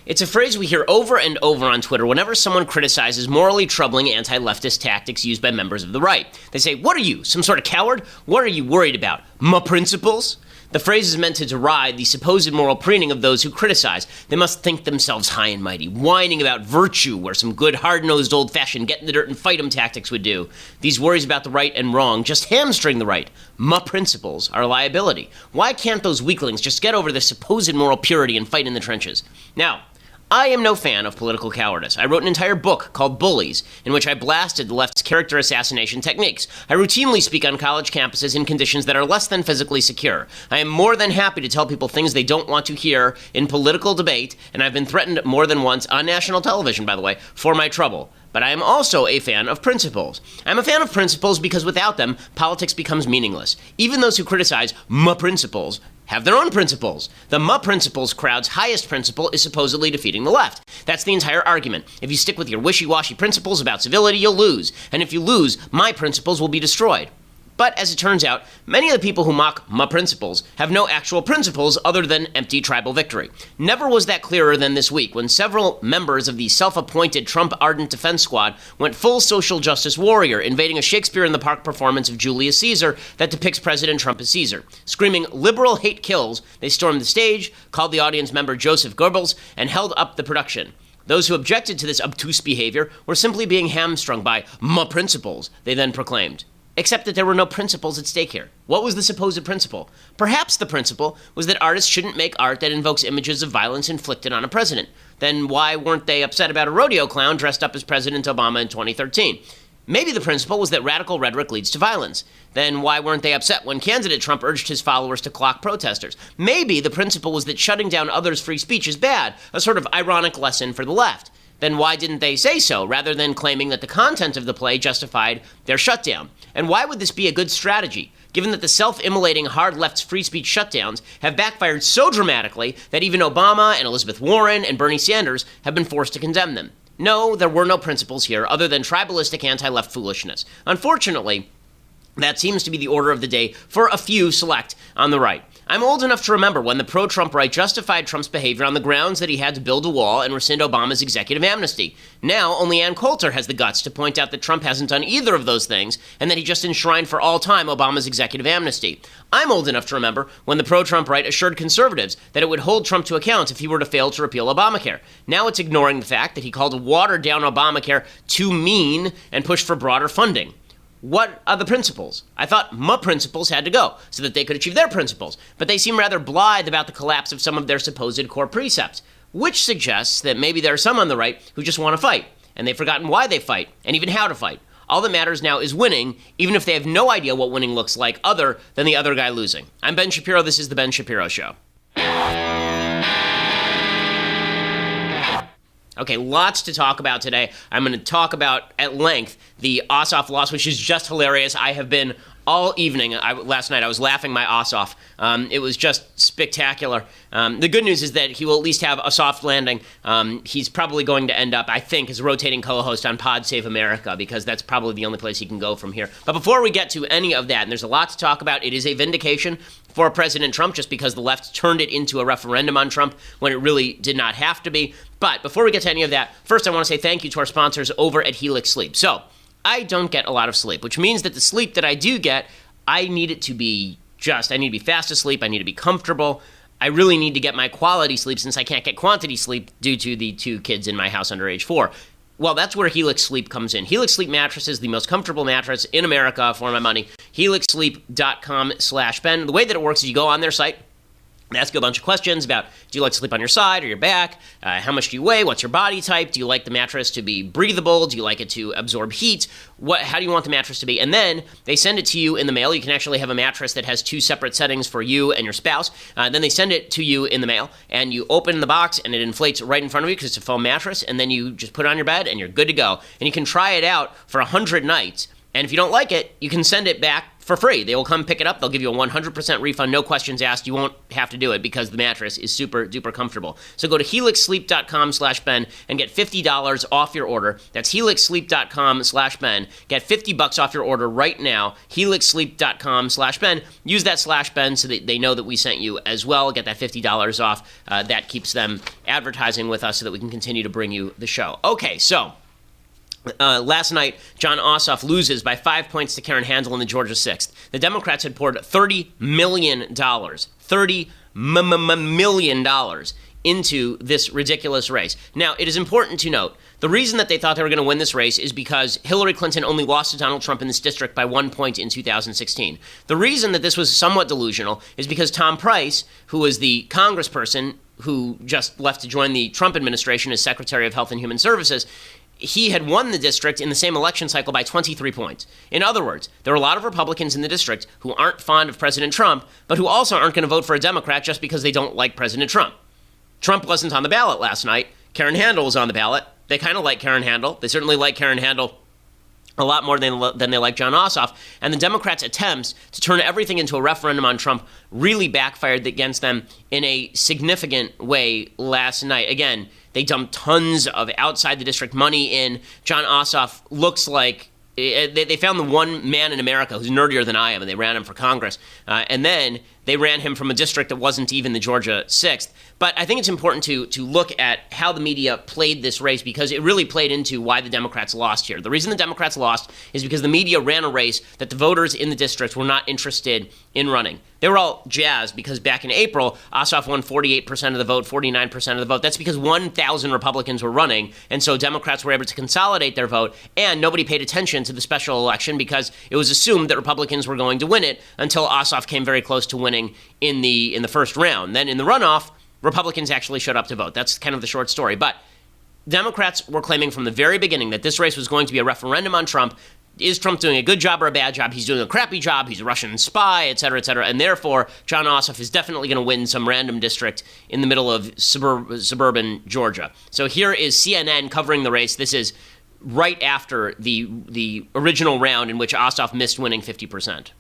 It's a phrase we hear over and over on Twitter whenever someone criticizes morally troubling anti-leftist tactics used by members of the right. They say, "What are you, some sort of coward? What are you worried about? My principles?" The phrase is meant to deride the supposed moral preening of those who criticize. They must think themselves high and mighty, whining about virtue where some good hard-nosed old-fashioned get in the dirt and fight 'em tactics would do. These worries about the right and wrong just hamstring the right. My principles are a liability. Why can't those weaklings just get over their supposed moral purity and fight in the trenches? Now, I am no fan of political cowardice. I wrote an entire book called Bullies, in which I blasted the left's character assassination techniques. I routinely speak on college campuses in conditions that are less than physically secure. I am more than happy to tell people things they don't want to hear in political debate, and I've been threatened more than once, on national television, by the way, for my trouble. But I am also a fan of principles. I'm a fan of principles because without them, politics becomes meaningless. Even those who criticize my principles have their own principles. The my principles crowd's highest principle is supposedly defeating the left. That's the entire argument. If you stick with your wishy-washy principles about civility, you'll lose. And if you lose, my principles will be destroyed. But as it turns out, many of the people who mock my principles have no actual principles other than empty tribal victory. Never was that clearer than this week when several members of the self-appointed Trump Ardent Defense Squad went full social justice warrior, invading a Shakespeare in the Park performance of Julius Caesar that depicts President Trump as Caesar. Screaming liberal hate kills, they stormed the stage, called the audience member Joseph Goebbels, and held up the production. Those who objected to this obtuse behavior were simply being hamstrung by my principles, they then proclaimed. Except that there were no principles at stake here. What was the supposed principle? Perhaps the principle was that artists shouldn't make art that invokes images of violence inflicted on a president. Then why weren't they upset about a rodeo clown dressed up as President Obama in 2013? Maybe the principle was that radical rhetoric leads to violence. Then why weren't they upset when candidate Trump urged his followers to clock protesters? Maybe the principle was that shutting down others' free speech is bad, a sort of ironic lesson for the left. Then why didn't they say so, rather than claiming that the content of the play justified their shutdown? And why would this be a good strategy, given that the self-immolating hard left's free speech shutdowns have backfired so dramatically that even Obama and Elizabeth Warren and Bernie Sanders have been forced to condemn them? No, there were no principles here other than tribalistic anti-left foolishness. Unfortunately, that seems to be the order of the day for a few select on the right. I'm old enough to remember when the pro-Trump right justified Trump's behavior on the grounds that he had to build a wall and rescind Obama's executive amnesty. Now, only Ann Coulter has the guts to point out that Trump hasn't done either of those things and that he just enshrined for all time Obama's executive amnesty. I'm old enough to remember when the pro-Trump right assured conservatives that it would hold Trump to account if he were to fail to repeal Obamacare. Now it's ignoring the fact that he called a watered-down Obamacare too mean and pushed for broader funding. What are the principles? I thought my principles had to go so that they could achieve their principles, but they seem rather blithe about the collapse of some of their supposed core precepts, which suggests that maybe there are some on the right who just want to fight, and they've forgotten why they fight, and even how to fight. All that matters now is winning, even if they have no idea what winning looks like other than the other guy losing. I'm Ben Shapiro. This is The Ben Shapiro Show. Okay, lots to talk about today. I'm going to talk about, at length, the Ossoff loss, which is just hilarious. I have been all evening. Last night I was laughing my ass off. It was just spectacular. The good news is that he will at least have a soft landing. He's probably going to end up, I think, as a rotating co-host on Pod Save America, because that's probably the only place he can go from here. But before we get to any of that, and there's a lot to talk about, it is a vindication for President Trump just because the left turned it into a referendum on Trump when it really did not have to be. But before we get to any of that, first I want to say thank you to our sponsors over at Helix Sleep. So, I don't get a lot of sleep, which means that the sleep that I do get, I need it to be I need to be fast asleep, I need to be comfortable. I really need to get my quality sleep since I can't get quantity sleep due to the 2 kids in my house under age 4. Well, that's where Helix Sleep comes in. Helix Sleep mattress is the most comfortable mattress in America for my money. HelixSleep.com/Ben. The way that it works is you go on their site, and ask you a bunch of questions about, do you like to sleep on your side or your back? How much do you weigh? What's your body type? Do you like the mattress to be breathable? Do you like it to absorb heat? How do you want the mattress to be? And then they send it to you in the mail. You can actually have a mattress that has 2 separate settings for you and your spouse. Then they send it to you in the mail, and you open the box, and it inflates right in front of you because it's a foam mattress, and then you just put it on your bed, and you're good to go. And you can try it out for 100 nights. And if you don't like it, you can send it back for free. They will come pick it up. They'll give you a 100% refund, no questions asked. You won't have to do it because the mattress is super duper comfortable. So go to helixsleep.com/Ben and get $50 off your order. That's helixsleep.com/Ben. Get $50 off your order right now. helixsleep.com/Ben. Use that /Ben so that they know that we sent you as well. Get that $50 off. That keeps them advertising with us so that we can continue to bring you the show. Okay, so last night, John Ossoff loses by 5 points to Karen Handel in the Georgia 6th. The Democrats had poured $30 million into this ridiculous race. Now, it is important to note, the reason that they thought they were going to win this race is because Hillary Clinton only lost to Donald Trump in this district by 1 point in 2016. The reason that this was somewhat delusional is because Tom Price, who was the congressperson who just left to join the Trump administration as Secretary of Health and Human Services, he had won the district in the same election cycle by 23 points. In other words, there are a lot of Republicans in the district who aren't fond of President Trump, but who also aren't going to vote for a Democrat just because they don't like President Trump. Trump wasn't on the ballot last night. Karen Handel was on the ballot. They kind of like Karen Handel. They certainly like Karen Handel a lot more than they like John Ossoff. And the Democrats' attempts to turn everything into a referendum on Trump really backfired against them in a significant way last night. Again, they dumped tons of outside the district money in. John Ossoff looks like they found the one man in America who's nerdier than I am, and they ran him for Congress. And then they ran him from a district that wasn't even the Georgia 6th. But I think it's important to look at how the media played this race, because it really played into why the Democrats lost here. The reason the Democrats lost is because the media ran a race that the voters in the district were not interested in running. They were all jazzed because back in April, Ossoff won 48% of the vote, 49% of the vote. That's because 1,000 Republicans were running, and so Democrats were able to consolidate their vote, and nobody paid attention to the special election because it was assumed that Republicans were going to win it until Ossoff came very close to winning in the first round. Then in the runoff, Republicans actually showed up to vote. That's kind of the short story. But Democrats were claiming from the very beginning that this race was going to be a referendum on Trump. Is Trump doing a good job or a bad job? He's doing a crappy job. He's a Russian spy, et cetera, et cetera. And therefore, John Ossoff is definitely going to win some random district in the middle of suburban Georgia. So here is CNN covering the race. This is right after the original round in which Ossoff missed winning 50%.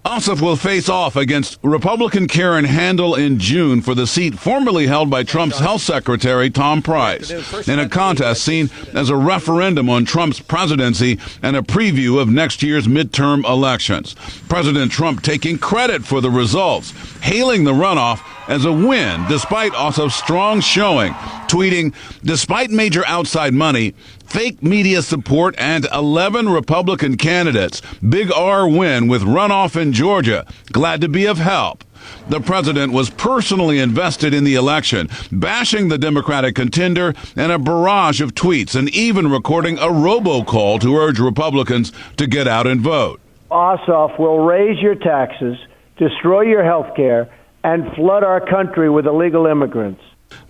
Ossoff will face off against Republican Karen Handel in June for the seat formerly held by Trump's health secretary, Tom Price, in a contest seen as a referendum on Trump's presidency and a preview of next year's midterm elections. President Trump taking credit for the results, hailing the runoff as a win despite Ossoff's strong showing, tweeting, "Despite major outside money, fake media support, and 11 Republican candidates, big R win with runoff in Georgia. Glad to be of help." The president was personally invested in the election, bashing the Democratic contender in a barrage of tweets and even recording a robocall to urge Republicans to get out and vote. Ossoff will raise your taxes, destroy your health care, and flood our country with illegal immigrants.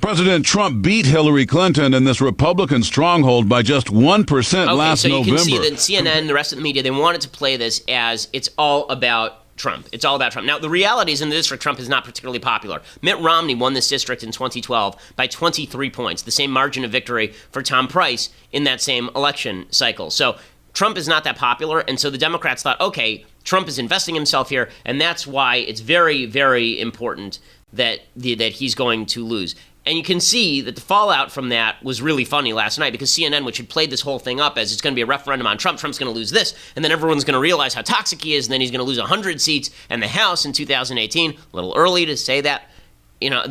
President Trump beat Hillary Clinton in this Republican stronghold by just 1% last November. So you can see that CNN, the rest of the media, they wanted to play this as it's all about Trump. It's all about Trump. Now, the reality is in the district, Trump is not particularly popular. Mitt Romney won this district in 2012 by 23 points, the same margin of victory for Tom Price in that same election cycle. So Trump is not that popular, and so the Democrats thought, okay, Trump is investing himself here, and that's why it's very, very important that he's going to lose. And you can see that the fallout from that was really funny last night because CNN, which had played this whole thing up as it's going to be a referendum on Trump, Trump's going to lose this, and then everyone's going to realize how toxic he is, and then he's going to lose 100 seats and the House in 2018. A little early to say that. You know,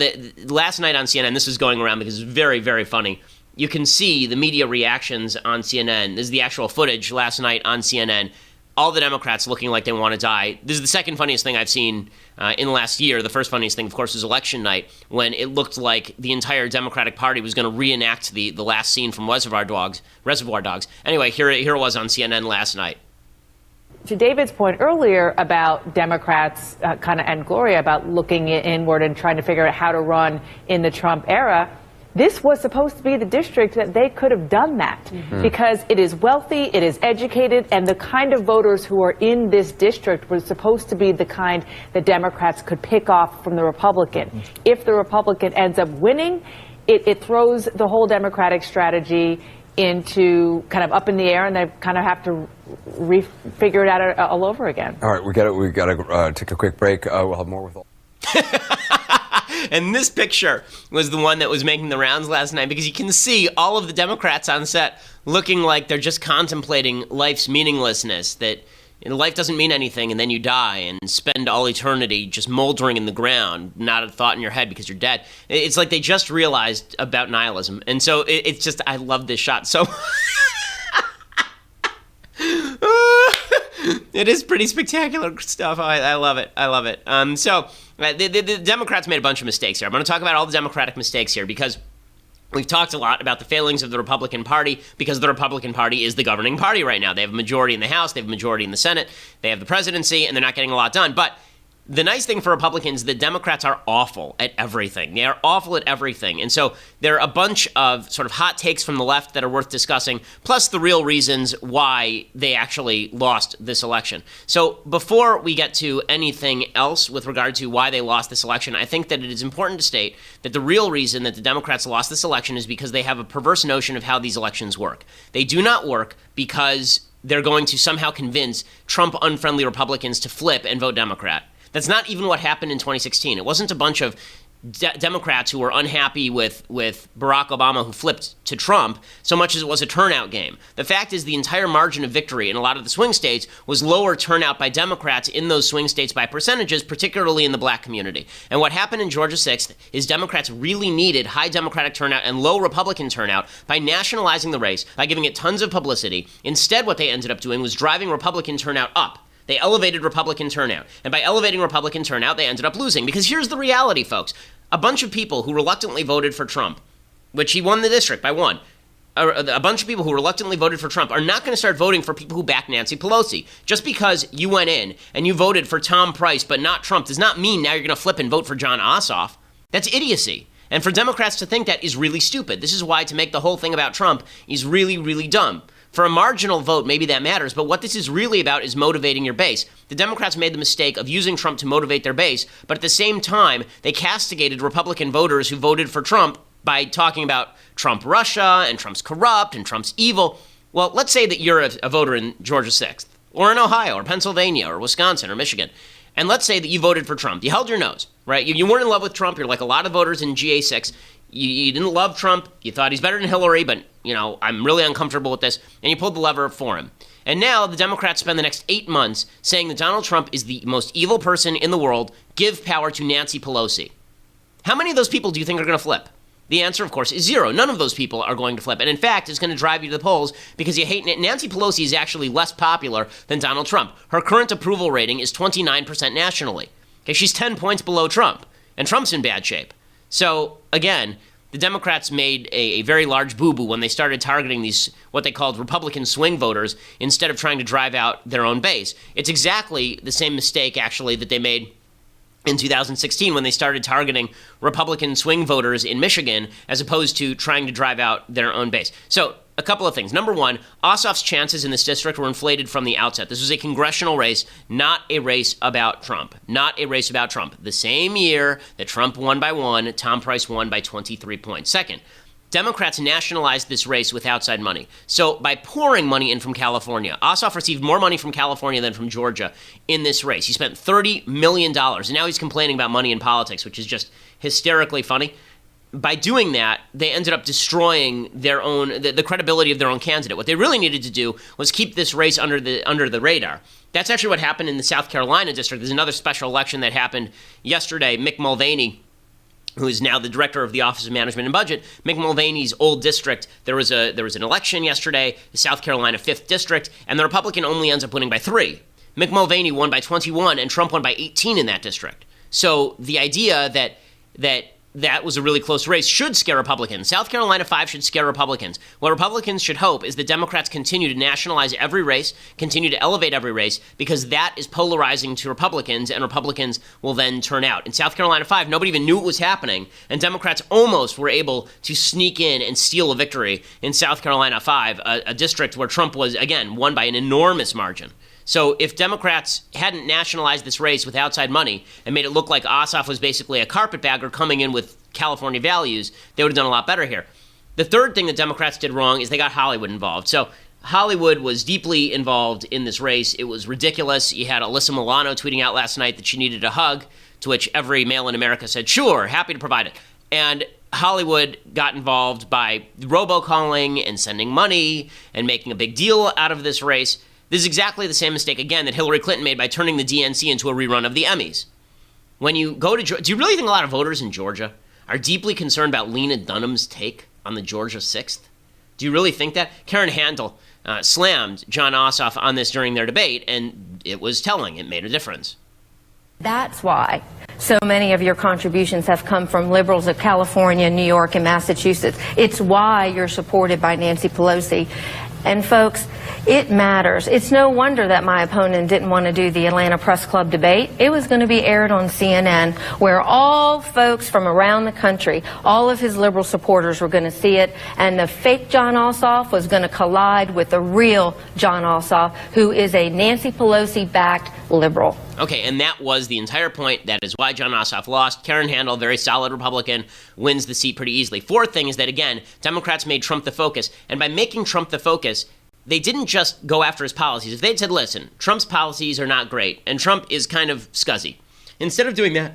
last night on CNN, this is going around because it's very, very funny. You can see the media reactions on CNN. This is the actual footage last night on CNN. All the Democrats looking like they want to die. This is the second funniest thing I've seen in the last year. The first funniest thing, of course, was election night when it looked like the entire Democratic Party was going to reenact the last scene from Reservoir Dogs. Anyway, here it was on CNN last night. To David's point earlier about Democrats and Gloria about looking inward and trying to figure out how to run in the Trump era, this was supposed to be the district that they could have done that because it is wealthy, it is educated, and the kind of voters who are in this district were supposed to be the kind that Democrats could pick off from the Republican. If the Republican ends up winning, it throws the whole Democratic strategy into kind of up in the air, and they kind of have to figure it out all over again. All right, we got to take a quick break. We'll have more with all. And this picture was the one that was making the rounds last night, because you can see all of the Democrats on set looking like they're just contemplating life's meaninglessness, that life doesn't mean anything, and then you die and spend all eternity just moldering in the ground, not a thought in your head because you're dead. It's like they just realized about nihilism. And so it's just, I love this shot so it is pretty spectacular stuff. I love it. I love it. So the Democrats made a bunch of mistakes here. I'm going to talk about all the Democratic mistakes here, because we've talked a lot about the failings of the Republican Party, because the Republican Party is the governing party right now. They have a majority in the House, they have a majority in the Senate, they have the presidency, and they're not getting a lot done. But the nice thing for Republicans, the Democrats are awful at everything. They are awful at everything. And so there are a bunch of sort of hot takes from the left that are worth discussing, plus the real reasons why they actually lost this election. So before we get to anything else with regard to why they lost this election, I think that it is important to state that the real reason that the Democrats lost this election is because they have a perverse notion of how these elections work. They do not work because they're going to somehow convince Trump-unfriendly Republicans to flip and vote Democrat. That's not even what happened in 2016. It wasn't a bunch of Democrats who were unhappy with Barack Obama who flipped to Trump so much as it was a turnout game. The fact is the entire margin of victory in a lot of the swing states was lower turnout by Democrats in those swing states by percentages, particularly in the black community. And what happened in Georgia 6th is Democrats really needed high Democratic turnout and low Republican turnout by nationalizing the race, by giving it tons of publicity. Instead, what they ended up doing was driving Republican turnout up. They elevated Republican turnout. And by elevating Republican turnout, they ended up losing. Because here's the reality, folks. A bunch of people who reluctantly voted for Trump, which he won the district by one, a bunch of people who reluctantly voted for Trump are not going to start voting for people who back Nancy Pelosi. Just because you went in and you voted for Tom Price but not Trump does not mean now you're going to flip and vote for John Ossoff. That's idiocy. And for Democrats to think that is really stupid. This is why to make the whole thing about Trump is really, really dumb. For a marginal vote, maybe that matters, but what this is really about is motivating your base. The Democrats made the mistake of using Trump to motivate their base, but at the same time, they castigated Republican voters who voted for Trump by talking about Trump Russia and Trump's corrupt and Trump's evil. Well, let's say that you're a voter in Georgia 6th, or in Ohio, or Pennsylvania, or Wisconsin, or Michigan, and let's say that you voted for Trump. You held your nose, right? You weren't in love with Trump. You're like a lot of voters in GA6. You didn't love Trump. You thought he's better than Hillary, but, I'm really uncomfortable with this. And you pulled the lever for him. And now the Democrats spend the next 8 months saying that Donald Trump is the most evil person in the world. Give power to Nancy Pelosi. How many of those people do you think are going to flip? The answer, of course, is zero. None of those people are going to flip. And in fact, it's going to drive you to the polls because you hate Nancy Pelosi is actually less popular than Donald Trump. Her current approval rating is 29% nationally. Okay, she's 10 points below Trump. And Trump's in bad shape. So, again, the Democrats made a very large boo-boo when they started targeting these, what they called Republican swing voters, instead of trying to drive out their own base. It's exactly the same mistake, actually, that they made in 2016 when they started targeting Republican swing voters in Michigan, as opposed to trying to drive out their own base. So, a couple of things. Number one, Ossoff's chances in this district were inflated from the outset. This was a congressional race, not a race about Trump. Not a race about Trump. The same year that Trump won by 1, Tom Price won by 23 points. Second, Democrats nationalized this race with outside money. So by pouring money in from California, Ossoff received more money from California than from Georgia in this race. He spent $30 million, and now he's complaining about money in politics, which is just hysterically funny. By doing that, they ended up destroying their own the credibility of their own candidate. What they really needed to do was keep this race under the radar. That's actually what happened in the South Carolina district. There's another special election that happened yesterday. Mick Mulvaney, who is now the director of the Office of Management and Budget, Mick Mulvaney's old district, there was an election yesterday, the South Carolina 5th District, and the Republican only ends up winning by 3. Mick Mulvaney won by 21, and Trump won by 18 in that district. So the idea that was a really close race should scare Republicans. South Carolina 5 should scare Republicans. What Republicans should hope is that Democrats continue to nationalize every race, continue to elevate every race, because that is polarizing to Republicans, and Republicans will then turn out. In South Carolina 5, nobody even knew it was happening, and Democrats almost were able to sneak in and steal a victory in South Carolina 5, a district where Trump was, again, won by an enormous margin. So if Democrats hadn't nationalized this race with outside money and made it look like Ossoff was basically a carpetbagger coming in with California values, they would have done a lot better here. The third thing that Democrats did wrong is they got Hollywood involved. So Hollywood was deeply involved in this race. It was ridiculous. You had Alyssa Milano tweeting out last night that she needed a hug, to which every male in America said, sure, happy to provide it. And Hollywood got involved by robocalling and sending money and making a big deal out of this race. This is exactly the same mistake, again, that Hillary Clinton made by turning the DNC into a rerun of the Emmys. When you go to Georgia, do you really think a lot of voters in Georgia are deeply concerned about Lena Dunham's take on the Georgia 6th? Do you really think that? Karen Handel slammed John Ossoff on this during their debate, and it was telling. It made a difference. That's why so many of your contributions have come from liberals of California, New York, and Massachusetts. It's why you're supported by Nancy Pelosi. And folks, it matters. It's no wonder that my opponent didn't want to do the Atlanta Press Club debate. It was going to be aired on CNN, where all folks from around the country, all of his liberal supporters were going to see it, and the fake John Ossoff was going to collide with the real John Ossoff, who is a Nancy Pelosi-backed liberal. Okay, and that was the entire point. That is why John Ossoff lost. Karen Handel, very solid Republican, wins the seat pretty easily. Fourth thing is that, again, Democrats made Trump the focus. And by making Trump the focus, they didn't just go after his policies. If they'd said, listen, Trump's policies are not great, and Trump is kind of scuzzy. Instead of doing that,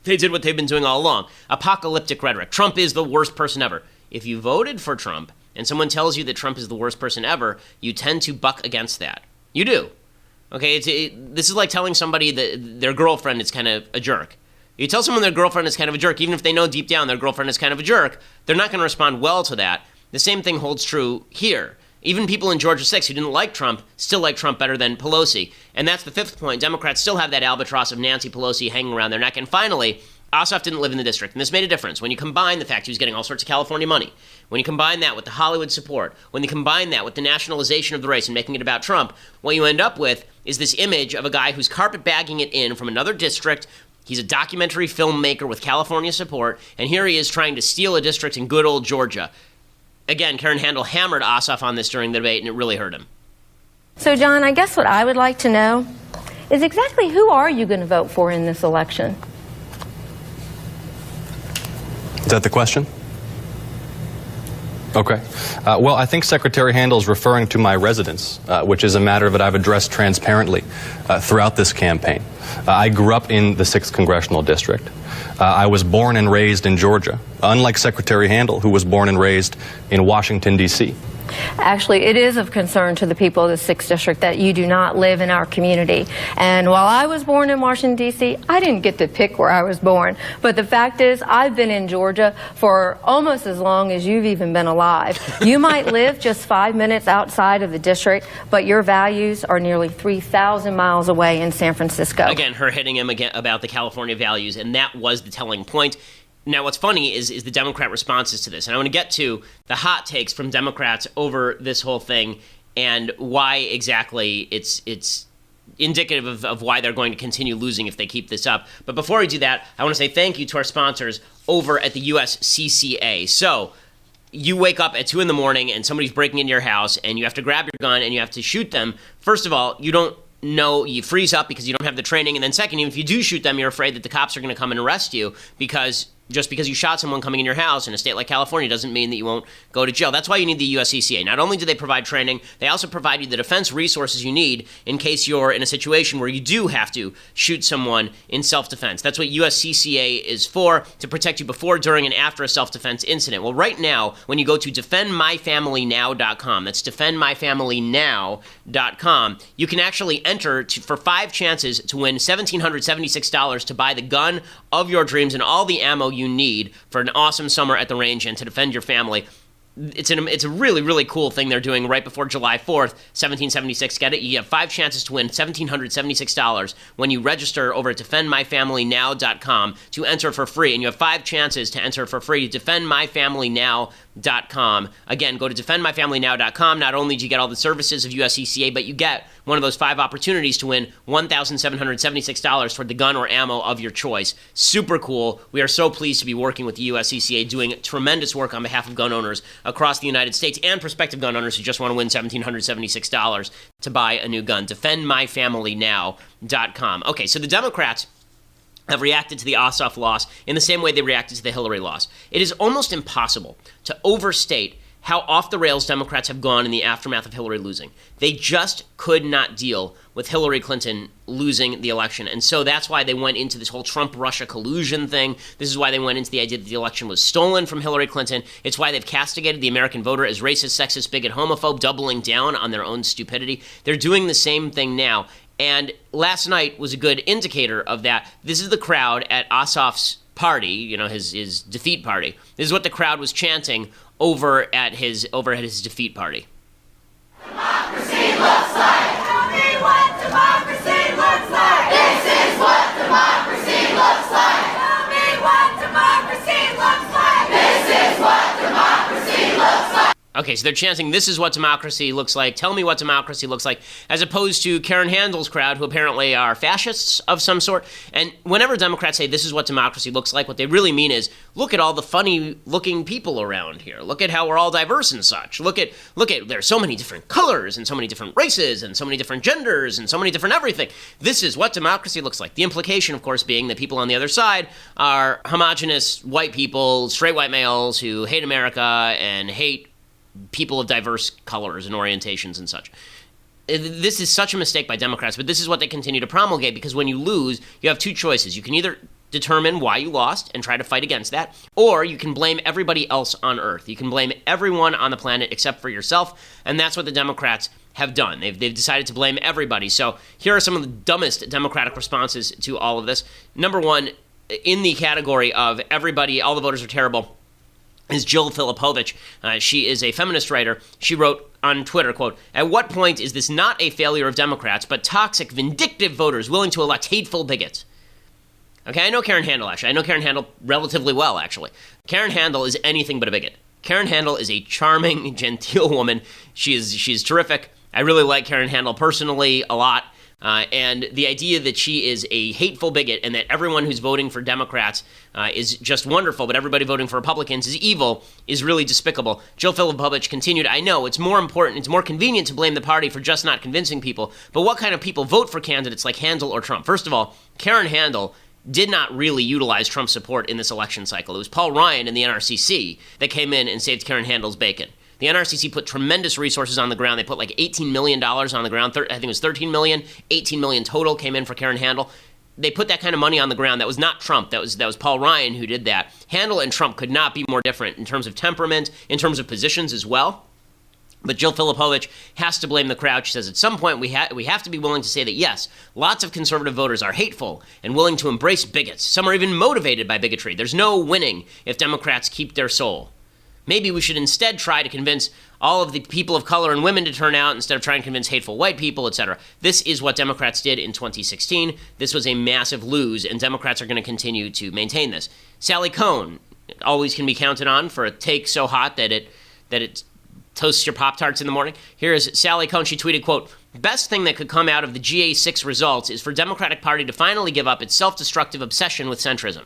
they did what they've been doing all along. Apocalyptic rhetoric. Trump is the worst person ever. If you voted for Trump, and someone tells you that Trump is the worst person ever, you tend to buck against that. You do. Okay, this is like telling somebody that their girlfriend is kind of a jerk. You tell someone their girlfriend is kind of a jerk, even if they know deep down their girlfriend is kind of a jerk, they're not going to respond well to that. The same thing holds true here. Even people in Georgia 6 who didn't like Trump still like Trump better than Pelosi. And that's the fifth point. Democrats still have that albatross of Nancy Pelosi hanging around their neck. And finally, Ossoff didn't live in the district, and this made a difference. When you combine the fact he was getting all sorts of California money, when you combine that with the Hollywood support, when you combine that with the nationalization of the race and making it about Trump, what you end up with is this image of a guy who's carpetbagging it in from another district. He's a documentary filmmaker with California support, and here he is trying to steal a district in good old Georgia. Again, Karen Handel hammered Ossoff on this during the debate, and it really hurt him. So, John, I guess what I would like to know is exactly who are you going to vote for in this election? Is that the question? Okay. Well, I think Secretary Handel is referring to my residence, which is a matter that I've addressed transparently throughout this campaign. I grew up in the 6th Congressional District. I was born and raised in Georgia, unlike Secretary Handel, who was born and raised in Washington, D.C. Actually, it is of concern to the people of the 6th District that you do not live in our community. And while I was born in Washington, D.C., I didn't get to pick where I was born. But the fact is, I've been in Georgia for almost as long as you've even been alive. You might live just 5 minutes outside of the district, but your values are nearly 3,000 miles away in San Francisco. Again, her hitting him again about the California values, and that was the telling point. Now, what's funny is the Democrat responses to this. And I want to get to the hot takes from Democrats over this whole thing and why exactly it's indicative of why they're going to continue losing if they keep this up. But before we do that, I want to say thank you to our sponsors over at the USCCA. So you wake up at 2 in the morning and somebody's breaking into your house and you have to grab your gun and you have to shoot them. First of all, you don't know, you freeze up because you don't have the training. And then second, even if you do shoot them, you're afraid that the cops are going to come and arrest you because just because you shot someone coming in your house in a state like California doesn't mean that you won't go to jail. That's why you need the USCCA. Not only do they provide training, they also provide you the defense resources you need in case you're in a situation where you do have to shoot someone in self-defense. That's what USCCA is for, to protect you before, during, and after a self-defense incident. Well, right now, when you go to defendmyfamilynow.com, that's defendmyfamilynow.com, you can actually enter for 5 chances to win $1,776 to buy the gun of your dreams and all the ammo you need for an awesome summer at the range and to defend your family. It's a really, really cool thing they're doing right before July 4th, 1776. Get it? You have 5 chances to win $1,776 when you register over at defendmyfamilynow.com to enter for free. And you have 5 chances to enter for free. Defendmyfamilynow.com. Again, go to defendmyfamilynow.com. Not only do you get all the services of USCCA, but you get one of those 5 opportunities to win $1,776 for the gun or ammo of your choice. Super cool. We are so pleased to be working with the USCCA, doing tremendous work on behalf of gun owners across the United States and prospective gun owners who just want to win $1,776 to buy a new gun. Defendmyfamilynow.com. Okay, so the Democrats have reacted to the Ossoff loss in the same way they reacted to the Hillary loss. It is almost impossible to overstate how off the rails Democrats have gone in the aftermath of Hillary losing. They just could not deal with Hillary Clinton losing the election. And so that's why they went into this whole Trump-Russia collusion thing. This is why they went into the idea that the election was stolen from Hillary Clinton. It's why they've castigated the American voter as racist, sexist, bigot, homophobe, doubling down on their own stupidity. They're doing the same thing now. And last night was a good indicator of that. This is the crowd at Ossoff's party, his defeat party. This is what the crowd was chanting over at his defeat party. Democracy looks like. Tell me what democracy looks like. This is what democracy looks like. Tell me what democracy looks like. This is what democracy looks like. Okay, so they're chanting, this is what democracy looks like, tell me what democracy looks like, as opposed to Karen Handel's crowd, who apparently are fascists of some sort. And whenever Democrats say this is what democracy looks like, what they really mean is, look at all the funny-looking people around here. Look at how we're all diverse and such. Look at, there's so many different colors, and so many different races, and so many different genders, and so many different everything. This is what democracy looks like. The implication, of course, being that people on the other side are homogenous white people, straight white males who hate America and hate people of diverse colors and orientations and such. This is such a mistake by Democrats, but this is what they continue to promulgate, because when you lose, you have two choices. You can either determine why you lost and try to fight against that, or you can blame everybody else on Earth. You can blame everyone on the planet except for yourself, and that's what the Democrats have done. They've decided to blame everybody. So here are some of the dumbest Democratic responses to all of this. Number one, in the category of everybody, all the voters are terrible, is Jill Filipovich. She is a feminist writer. She wrote on Twitter, quote, "At what point is this not a failure of Democrats, but toxic, vindictive voters willing to elect hateful bigots?" Okay, I know Karen Handel, actually. I know Karen Handel relatively well, actually. Karen Handel is anything but a bigot. Karen Handel is a charming, genteel woman. She's terrific. I really like Karen Handel personally a lot. And the idea that she is a hateful bigot and that everyone who's voting for Democrats is just wonderful, but everybody voting for Republicans is evil, is really despicable. Jill Filipovich continued, "I know it's more important, it's more convenient to blame the party for just not convincing people, but what kind of people vote for candidates like Handel or Trump?" First of all, Karen Handel did not really utilize Trump's support in this election cycle. It was Paul Ryan and the NRCC that came in and saved Karen Handel's bacon. The NRCC put tremendous resources on the ground. They put like $18 million on the ground. I think it was $13 million, $18 million total came in for Karen Handel. They put that kind of money on the ground. That was not Trump. That was Paul Ryan who did that. Handel and Trump could not be more different in terms of temperament, in terms of positions as well. But Jill Filipovich has to blame the crowd. She says at some point we have to be willing to say that, yes, lots of conservative voters are hateful and willing to embrace bigots. Some are even motivated by bigotry. There's no winning if Democrats keep their soul. Maybe we should instead try to convince all of the people of color and women to turn out instead of trying to convince hateful white people, etc. This is what Democrats did in 2016. This was a massive lose, and Democrats are going to continue to maintain this. Sally Kohn always can be counted on for a take so hot that it toasts your Pop-Tarts in the morning. Here is Sally Kohn. She tweeted, quote, "Best thing that could come out of the GA6 results is for Democratic Party to finally give up its self-destructive obsession with centrism."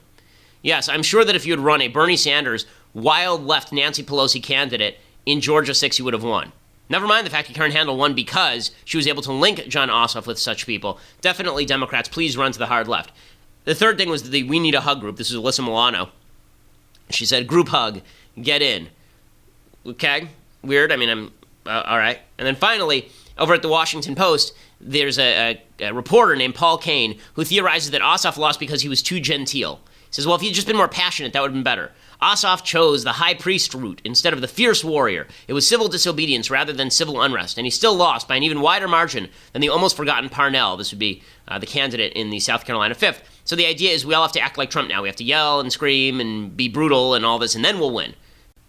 Yes, I'm sure that if you had run a Bernie Sanders wild left Nancy Pelosi candidate in Georgia 6, you would have won. Never mind the fact that Karen Handel won because she was able to link John Ossoff with such people. Definitely, Democrats, please run to the hard left. The third thing was the We Need a Hug group. This is Alyssa Milano. She said, "Group hug, get in." Okay, weird. I mean, I'm all right. And then finally, over at the Washington Post, there's a reporter named Paul Kane who theorizes that Ossoff lost because he was too genteel. He says, well, if he'd just been more passionate, that would have been better. Ossoff chose the high priest route instead of the fierce warrior. It was civil disobedience rather than civil unrest, and he still lost by an even wider margin than the almost forgotten Parnell. This would be the candidate in the South Carolina 5th. So the idea is we all have to act like Trump now. We have to yell and scream and be brutal and all this, and then we'll win.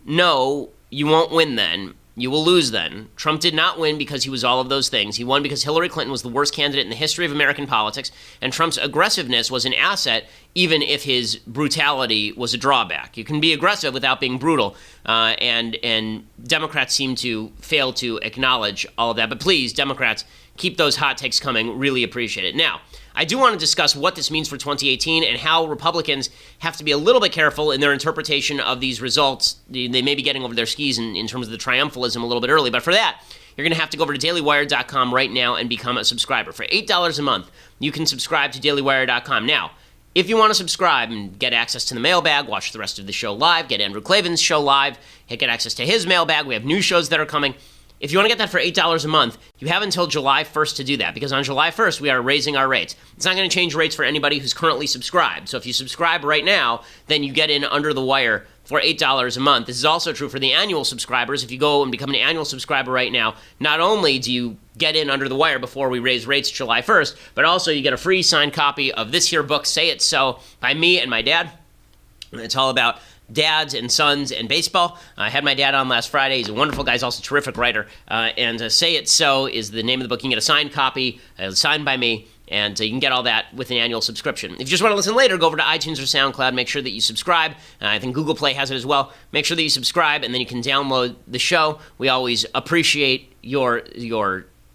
No, you won't win then. You will lose then. Trump did not win because he was all of those things. He won because Hillary Clinton was the worst candidate in the history of American politics, and Trump's aggressiveness was an asset, even if his brutality was a drawback. You can be aggressive without being brutal, and Democrats seem to fail to acknowledge all of that. But please, Democrats, keep those hot takes coming. Really appreciate it. Now, I do want to discuss what this means for 2018 and how Republicans have to be a little bit careful in their interpretation of these results. They may be getting over their skis in terms of the triumphalism a little bit early, but for that, you're going to have to go over to dailywire.com right now and become a subscriber. For $8 a month, you can subscribe to dailywire.com. Now, if you want to subscribe and get access to the mailbag, watch the rest of the show live, get Andrew Klavan's show live, get access to his mailbag, we have new shows that are coming. If you want to get that for $8 a month, you have until July 1st to do that, because on July 1st, we are raising our rates. It's not going to change rates for anybody who's currently subscribed. So if you subscribe right now, then you get in under the wire for $8 a month. This is also true for the annual subscribers. If you go and become an annual subscriber right now, not only do you get in under the wire before we raise rates July 1st, but also you get a free signed copy of this here book, Say It So, by me and my dad. It's all about dads and sons and baseball. I had my dad on last Friday. He's a wonderful guy. He's also a terrific writer. And Say It So is the name of the book. You can get a signed copy, signed by me, and you can get all that with an annual subscription. If you just want to listen later, go over to iTunes or SoundCloud. Make sure that you subscribe. I think Google Play has it as well. Make sure that you subscribe, and then you can download the show. We always appreciate your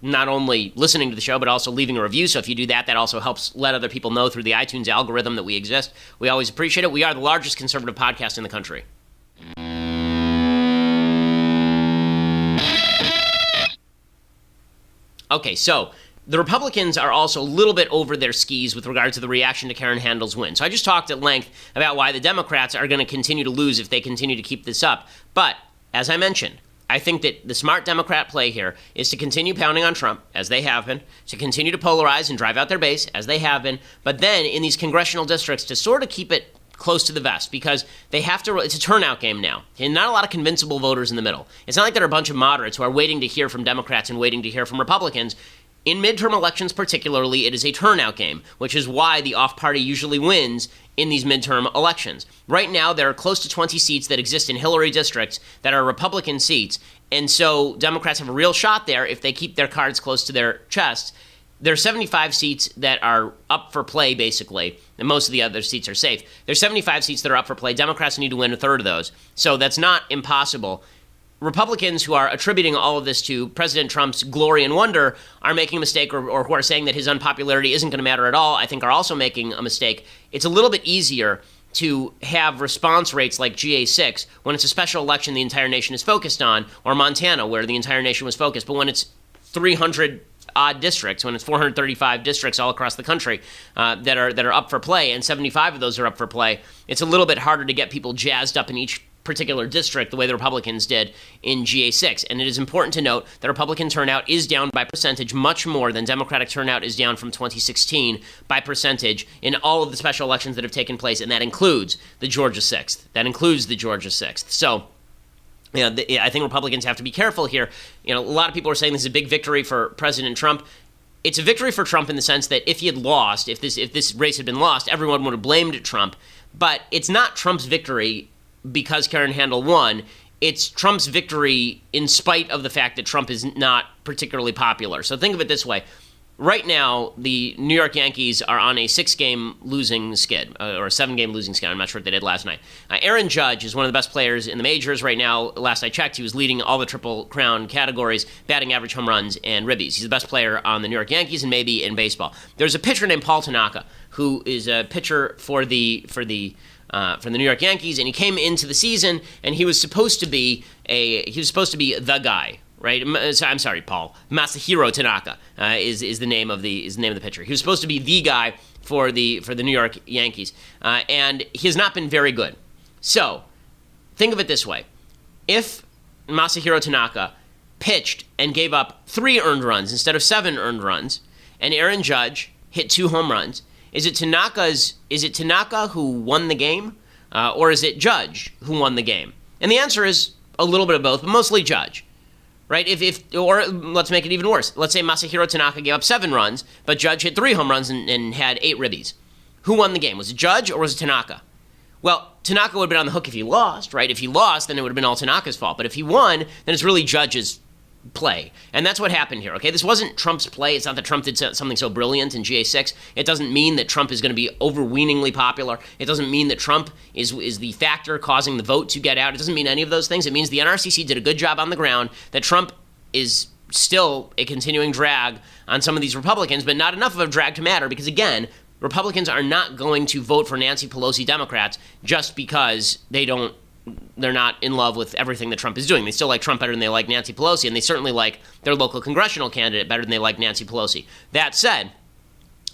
not only listening to the show, but also leaving a review. So if you do that, that also helps let other people know through the iTunes algorithm that we exist. We always appreciate it. We are the largest conservative podcast in the country. Okay, so the Republicans are also a little bit over their skis with regard to the reaction to Karen Handel's win. So I just talked at length about why the Democrats are going to continue to lose if they continue to keep this up. But, as I mentioned, I think that the smart Democrat play here is to continue pounding on Trump, as they have been, to continue to polarize and drive out their base, as they have been, but then in these congressional districts to sort of keep it close to the vest, because they have to, it's a turnout game now, and not a lot of convincible voters in the middle. It's not like there are a bunch of moderates who are waiting to hear from Democrats and waiting to hear from Republicans. In midterm elections particularly, it is a turnout game, which is why the off-party usually wins in these midterm elections. Right now, there are close to 20 seats that exist in Hillary districts that are Republican seats, and so Democrats have a real shot there if they keep their cards close to their chests. There are 75 seats that are up for play, basically, and most of the other seats are safe. There's 75 seats that are up for play. Democrats need to win a third of those, so that's not impossible. Republicans who are attributing all of this to President Trump's glory and wonder are making a mistake, or who are saying that his unpopularity isn't going to matter at all, I think are also making a mistake. It's a little bit easier to have response rates like GA6 when it's a special election the entire nation is focused on, or Montana where the entire nation was focused. But when it's 300 odd districts, when it's 435 districts all across the country that are up for play, and 75 of those are up for play, it's a little bit harder to get people jazzed up in each particular district the way the Republicans did in GA6. And it is important to note that Republican turnout is down by percentage much more than Democratic turnout is down from 2016 by percentage in all of the special elections that have taken place, and that includes the Georgia 6th. So, I think Republicans have to be careful here. A lot of people are saying this is a big victory for President Trump. It's a victory for Trump in the sense that if he had lost, if this race had been lost, everyone would have blamed Trump. But it's not Trump's victory because Karen Handel won. It's Trump's victory in spite of the fact that Trump is not particularly popular. So think of it this way. Right now, the New York Yankees are on a 6-game losing skid, or a 7-game losing skid. I'm not sure what they did last night. Aaron Judge is one of the best players in the majors right now. Last I checked, he was leading all the Triple Crown categories, batting average, home runs, and ribbies. He's the best player on the New York Yankees and maybe in baseball. There's a pitcher named Paul Tanaka who is a pitcher for the New York Yankees, and he came into the season and he was supposed to be the guy. Right? I'm sorry, Paul. Masahiro Tanaka is the name of the pitcher. He was supposed to be the guy for the New York Yankees, and he has not been very good. So, think of it this way: if Masahiro Tanaka pitched and gave up 3 earned runs instead of 7 earned runs, and Aaron Judge hit 2 home runs, is it Tanaka who won the game, or is it Judge who won the game? And the answer is a little bit of both, but mostly Judge. Right? Or let's make it even worse. Let's say Masahiro Tanaka gave up 7 runs, but Judge hit 3 home runs and had 8 ribbies. Who won the game? Was it Judge or was it Tanaka? Well, Tanaka would have been on the hook if he lost, right? If he lost, then it would have been all Tanaka's fault. But if he won, then it's really Judge's play. And that's what happened here, okay? This wasn't Trump's play. It's not that Trump did something so brilliant in GA6. It doesn't mean that Trump is going to be overweeningly popular. It doesn't mean that Trump is the factor causing the vote to get out. It doesn't mean any of those things. It means the NRCC did a good job on the ground, that Trump is still a continuing drag on some of these Republicans, but not enough of a drag to matter, because, again, Republicans are not going to vote for Nancy Pelosi Democrats just because they're not in love with everything that Trump is doing. They still like Trump better than they like Nancy Pelosi, and they certainly like their local congressional candidate better than they like Nancy Pelosi. That said,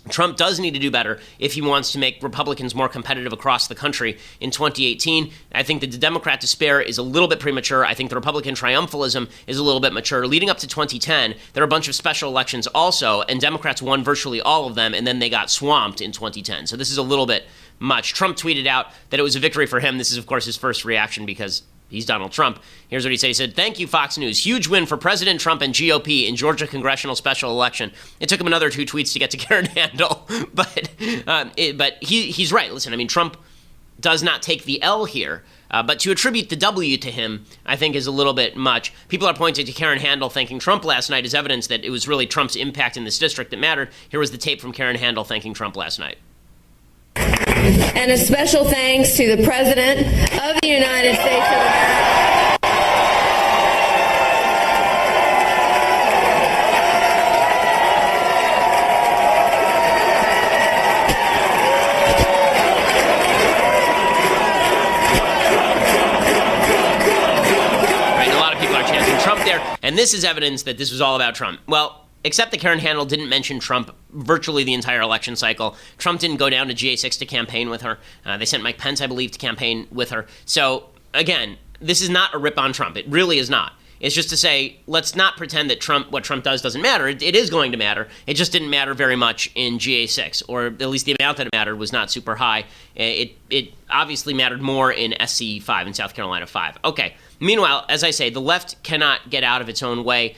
Trump does need to do better if he wants to make Republicans more competitive across the country in 2018. I think that the Democrat despair is a little bit premature. I think the Republican triumphalism is a little bit mature. Leading up to 2010, there are a bunch of special elections also, and Democrats won virtually all of them, and then they got swamped in 2010. So this is a little bit much. Trump tweeted out that it was a victory for him. This is, of course, his first reaction because he's Donald Trump. Here's what he said. He said, "Thank you, Fox News. Huge win for President Trump and GOP in Georgia congressional special election." It took him another 2 tweets to get to Karen Handel, but he's right. Listen, I mean, Trump does not take the L here, but to attribute the W to him, I think, is a little bit much. People are pointing to Karen Handel thanking Trump last night as evidence that it was really Trump's impact in this district that mattered. Here was the tape from Karen Handel thanking Trump last night. And a special thanks to the President of the United States of America. Right, a lot of people are chanting Trump there, and this is evidence that this was all about Trump. Well, except that Karen Handel didn't mention Trump virtually the entire election cycle. Trump didn't go down to GA6 to campaign with her. They sent Mike Pence, I believe, to campaign with her. So, again, this is not a rip on Trump. It really is not. It's just to say, let's not pretend that what Trump does doesn't matter. It is going to matter. It just didn't matter very much in GA6, or at least the amount that it mattered was not super high. It obviously mattered more in SC5, in South Carolina 5. Okay. Meanwhile, as I say, the left cannot get out of its own way.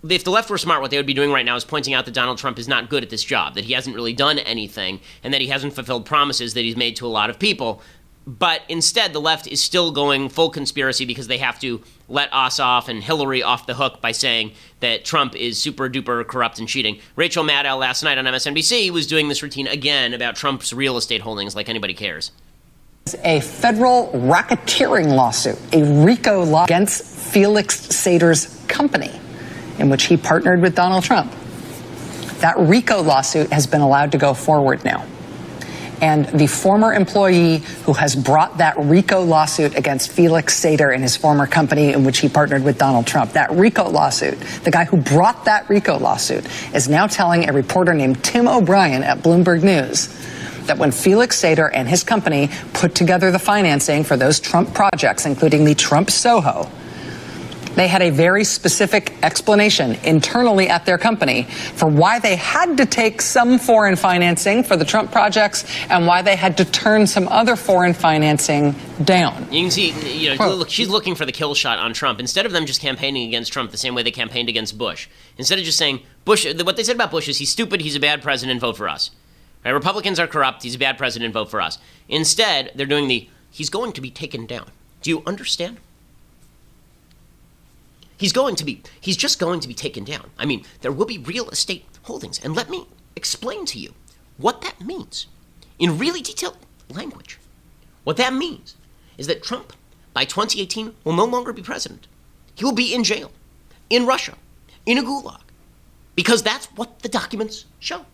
If the left were smart, what they would be doing right now is pointing out that Donald Trump is not good at this job, that he hasn't really done anything, and that he hasn't fulfilled promises that he's made to a lot of people. But instead, the left is still going full conspiracy because they have to let Ossoff and Hillary off the hook by saying that Trump is super duper corrupt and cheating. Rachel Maddow last night on MSNBC was doing this routine again about Trump's real estate holdings, like anybody cares. A federal racketeering lawsuit, a RICO law against Felix Sater's company, in which he partnered with Donald Trump. That RICO lawsuit has been allowed to go forward now. And the former employee who has brought that RICO lawsuit against Felix Sater and his former company in which he partnered with Donald Trump, that RICO lawsuit, the guy who brought that RICO lawsuit, is now telling a reporter named Tim O'Brien at Bloomberg News that when Felix Sater and his company put together the financing for those Trump projects, including the Trump Soho, they had a very specific explanation internally at their company for why they had to take some foreign financing for the Trump projects and why they had to turn some other foreign financing down. You can see, look, she's looking for the kill shot on Trump. Instead of them just campaigning against Trump the same way they campaigned against Bush, instead of just saying, Bush, what they said about Bush is he's stupid, he's a bad president, vote for us. Right? Republicans are corrupt, he's a bad president, vote for us. Instead, they're doing he's going to be taken down. Do you understand? He's just going to be taken down. I mean, there will be real estate holdings. And let me explain to you what that means in really detailed language. What that means is that Trump, by 2018, will no longer be president. He will be in jail, in Russia, in a gulag, because that's what the documents show.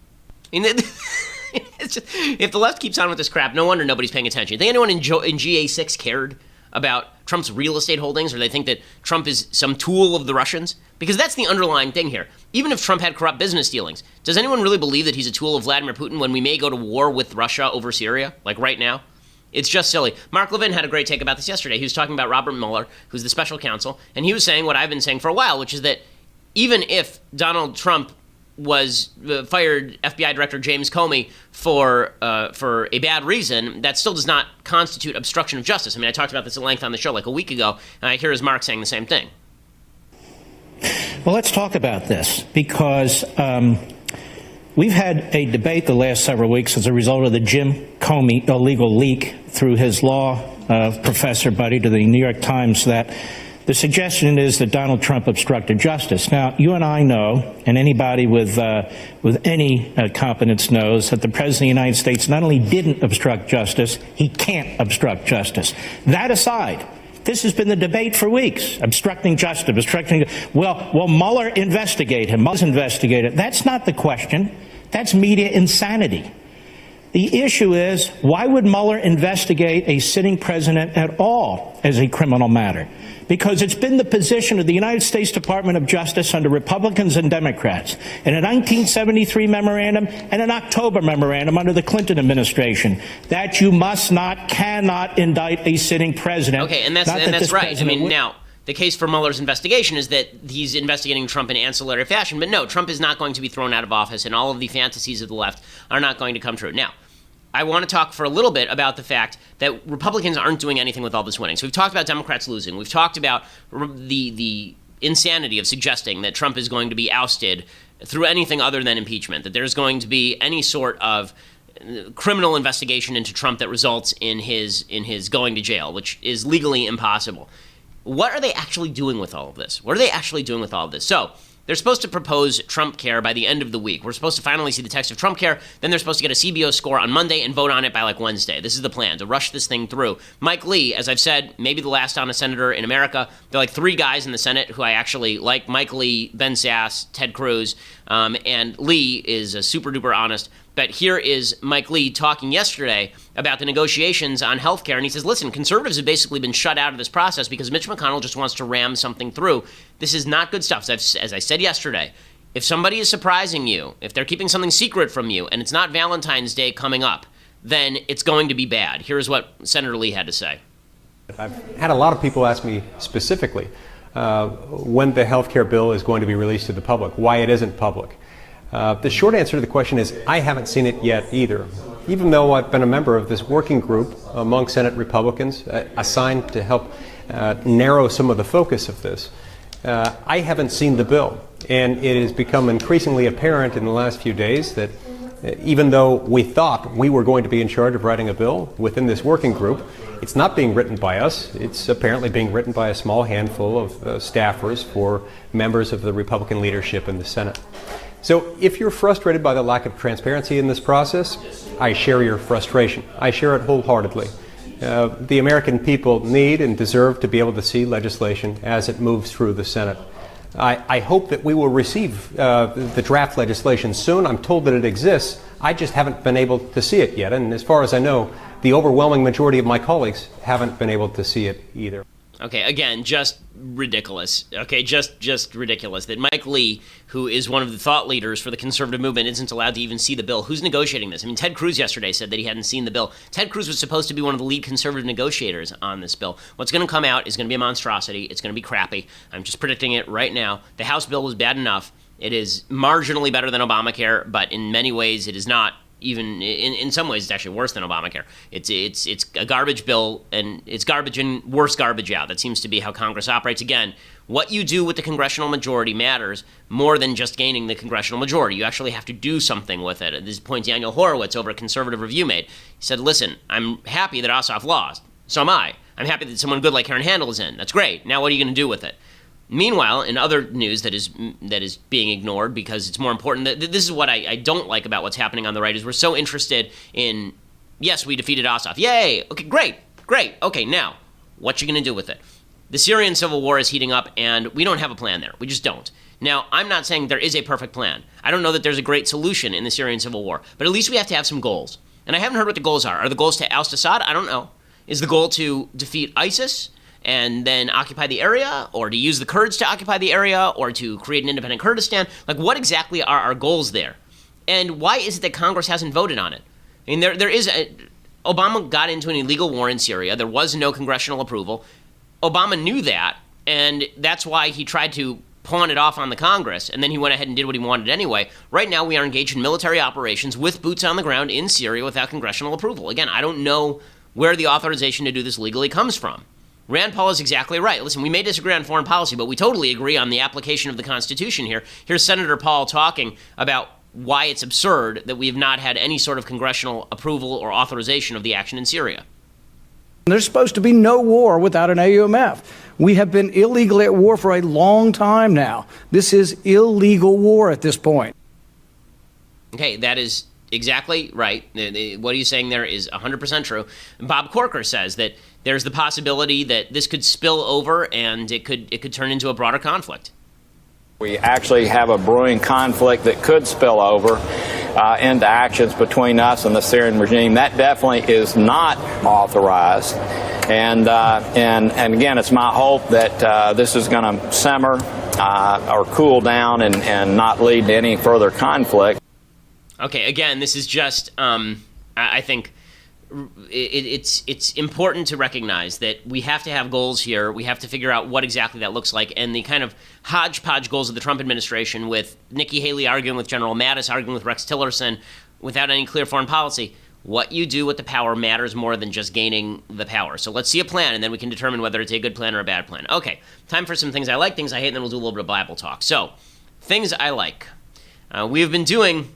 If the left keeps on with this crap, no wonder nobody's paying attention. You think anyone in GA6 cared about Trump's real estate holdings, or they think that Trump is some tool of the Russians? Because that's the underlying thing here. Even if Trump had corrupt business dealings, does anyone really believe that he's a tool of Vladimir Putin when we may go to war with Russia over Syria, like right now? It's just silly. Mark Levin had a great take about this yesterday. He was talking about Robert Mueller, who's the special counsel, and he was saying what I've been saying for a while, which is that even if Donald Trump was fired FBI Director James Comey for a bad reason, that still does not constitute obstruction of justice. I mean, I talked about this at length on the show like a week ago, and here is Mark saying the same thing. Well, let's talk about this, because we've had a debate the last several weeks as a result of the Jim Comey illegal leak through his law professor buddy to the New York Times that the suggestion is that Donald Trump obstructed justice. Now, you and I know, and anybody with any competence knows, that the President of the United States not only didn't obstruct justice, he can't obstruct justice. That aside, this has been the debate for weeks. Obstructing justice, Well, Mueller investigate him. Mueller's investigated. That's not the question. That's media insanity. The issue is, why would Mueller investigate a sitting president at all as a criminal matter? Because it's been the position of the United States Department of Justice under Republicans and Democrats in a 1973 memorandum and an October memorandum under the Clinton administration that you cannot indict a sitting president. Okay, and that's right. I mean, now, the case for Mueller's investigation is that he's investigating Trump in ancillary fashion. But no, Trump is not going to be thrown out of office, and all of the fantasies of the left are not going to come true. Now, I want to talk for a little bit about the fact that Republicans aren't doing anything with all this winning. So we've talked about Democrats losing. We've talked about the insanity of suggesting that Trump is going to be ousted through anything other than impeachment, that there's going to be any sort of criminal investigation into Trump that results in his going to jail, which is legally impossible. What are they actually doing with all of this? So they're supposed to propose Trump Care by the end of the week. We're supposed to finally see the text of Trump Care. Then they're supposed to get a CBO score on Monday and vote on it by like Wednesday. This is the plan, to rush this thing through. Mike Lee, as I've said, maybe the last honest senator in America. There are like 3 guys in the Senate who I actually like: Mike Lee, Ben Sasse, Ted Cruz. And Lee is a super duper honest. But here is Mike Lee talking yesterday about the negotiations on health care. And he says, listen, conservatives have basically been shut out of this process because Mitch McConnell just wants to ram something through. This is not good stuff. As I said yesterday, if somebody is surprising you, if they're keeping something secret from you, and it's not Valentine's Day coming up, then it's going to be bad. Here's what Senator Lee had to say. I've had a lot of people ask me specifically when the health care bill is going to be released to the public, why it isn't public. The short answer to the question is I haven't seen it yet either. Even though I've been a member of this working group among Senate Republicans assigned to help narrow some of the focus of this, I haven't seen the bill. And it has become increasingly apparent in the last few days that even though we thought we were going to be in charge of writing a bill within this working group, it's not being written by us. It's apparently being written by a small handful of staffers for members of the Republican leadership in the Senate. So if you're frustrated by the lack of transparency in this process, I share your frustration. I share it wholeheartedly. The American people need and deserve to be able to see legislation as it moves through the Senate. I hope that we will receive the draft legislation soon. I'm told that it exists. I just haven't been able to see it yet. And as far as I know, the overwhelming majority of my colleagues haven't been able to see it either. Okay, again, just ridiculous. Okay, just ridiculous that Mike Lee, who is one of the thought leaders for the conservative movement, isn't allowed to even see the bill. Who's negotiating this? I mean, Ted Cruz yesterday said that he hadn't seen the bill. Ted Cruz was supposed to be one of the lead conservative negotiators on this bill. What's going to come out is going to be a monstrosity. It's going to be crappy. I'm just predicting it right now. The House bill was bad enough. It is marginally better than Obamacare, but in many ways it is not. Even in some ways, it's actually worse than Obamacare. It's a garbage bill, and it's garbage in, worse garbage out. That seems to be how Congress operates. Again, what you do with the congressional majority matters more than just gaining the congressional majority. You actually have to do something with it. At this point, Daniel Horowitz over at Conservative Review made. He said, listen, I'm happy that Ossoff lost. So am I. I'm happy that someone good like Karen Handel is in. That's great. Now what are you going to do with it? Meanwhile, in other news that is being ignored because it's more important, this is what I don't like about what's happening on the right, is we're so interested in, yes, we defeated Ossoff. Yay! Okay, great. Okay, now, what you going to do with it? The Syrian civil war is heating up, and we don't have a plan there. We just don't. Now, I'm not saying there is a perfect plan. I don't know that there's a great solution in the Syrian civil war, but at least we have to have some goals. And I haven't heard what the goals are. Are the goals to oust Assad? I don't know. Is the goal to defeat ISIS and then occupy the area, or to use the Kurds to occupy the area, or to create an independent Kurdistan? Like, what exactly are our goals there? And why is it that Congress hasn't voted on it? I mean, Obama got into an illegal war in Syria. There was no congressional approval. Obama knew that, and that's why he tried to pawn it off on the Congress, and then he went ahead and did what he wanted anyway. Right now, we are engaged in military operations with boots on the ground in Syria without congressional approval. Again, I don't know where the authorization to do this legally comes from. Rand Paul is exactly right. Listen, we may disagree on foreign policy, but we totally agree on the application of the Constitution here. Here's Senator Paul talking about why it's absurd that we have not had any sort of congressional approval or authorization of the action in Syria. There's supposed to be no war without an AUMF. We have been illegally at war for a long time now. This is illegal war at this point. Okay, that is exactly right. What he's saying there is 100% true. Bob Corker says that there's the possibility that this could spill over and it could turn into a broader conflict. We actually have a brewing conflict that could spill over, into actions between us and the Syrian regime. That definitely is not authorized. And again, it's my hope that this is going to simmer or cool down and not lead to any further conflict. Okay, again, this is just, I think it's important to recognize that we have to have goals here. We have to figure out what exactly that looks like. And the kind of hodgepodge goals of the Trump administration, with Nikki Haley arguing with General Mattis, arguing with Rex Tillerson, without any clear foreign policy, what you do with the power matters more than just gaining the power. So let's see a plan, and then we can determine whether it's a good plan or a bad plan. Okay, time for some things I like, things I hate, and then we'll do a little bit of Bible talk. So, things I like. We have been doing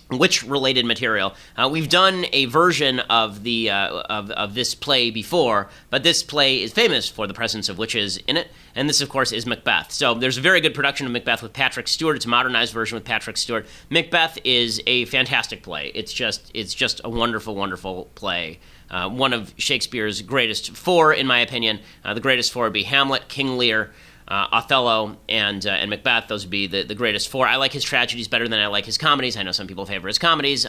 witch-related material. We've done a version of the of this play before, but this play is famous for the presence of witches in it, and this, of course, is Macbeth. So there's a very good production of Macbeth with Patrick Stewart. It's a modernized version with Patrick Stewart. Macbeth is a fantastic play. It's just a wonderful, wonderful play. One of Shakespeare's greatest four, in my opinion. The greatest four would be Hamlet, King Lear, Othello, and Macbeth. Those would be the greatest four. I like his tragedies better than I like his comedies. I know some people favor his comedies.